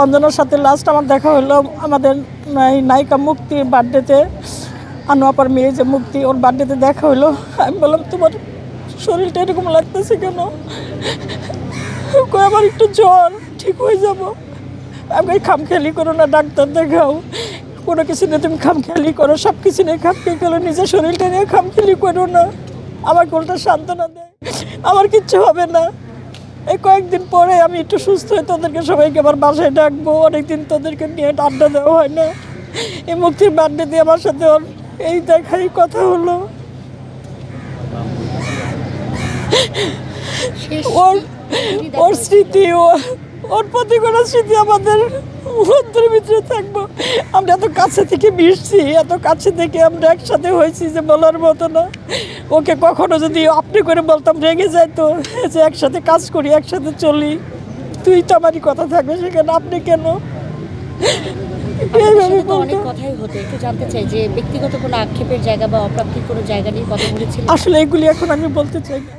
অঞ্জনার সাথে লাস্ট আমার দেখা হলো আমাদের নায়িকা মুক্তির বার্থডেতে। আনোয়াপার মেয়ে যে মুক্তি, ওর বার্থডেতে দেখা হলো। আমি বললাম তোমার শরীরটা এরকম লাগতেছে কেন? আমার একটু জ্বর, ঠিক হয়ে যাবো। আমি খামখেয়ালি করো না, ডাক্তার দেখাও। কোনো কিছু নিয়ে তুমি খামখেয়ালি করো, সব কিছু নিয়ে খামখেয়ালি করো, নিজের শরীরটা নিয়ে খামখেয়ালি করো না। আমার গোলটা সান্ত্বনা দেয়, আমার কিচ্ছু হবে না। এই কয়েকদিন পরে আমি একটু সুস্থ হয়ে তোদেরকে সবাইকে আবার বাসায় ডাকবো। অনেকদিন তোদেরকে নিয়ে আড্ডা দেওয়া হয় না। এই মুক্তির বার্থডে দিয়ে আমার সাথে ওর এই দেখাই কথা হলো। ওর স্মৃতি, ওর প্রতি কোনো স্মৃতি আমাদের অন্তরের ভিতরে থাকবো। আমরা এত কাছে থেকে মিশছি, এত কাছে থেকে আমরা একসাথে হয়েছি যে বলার মতো না। ওকে কখনো যদি আপনি করে বলতাম রেগে যাইতো যে একসাথে কাজ করি, একসাথে চলি, তুই তো আমারই কথা থাকবে সেখানে আপনি কেন? অনেক কথাই হতো, একটু জানতে চাই যে ব্যক্তিগত কোনো আক্ষেপের জায়গা বা অপ্রাপ্তির কোনো জায়গা নিয়ে কথা বলেছিলেন? আসলে এগুলি এখন আমি বলতে চাই না।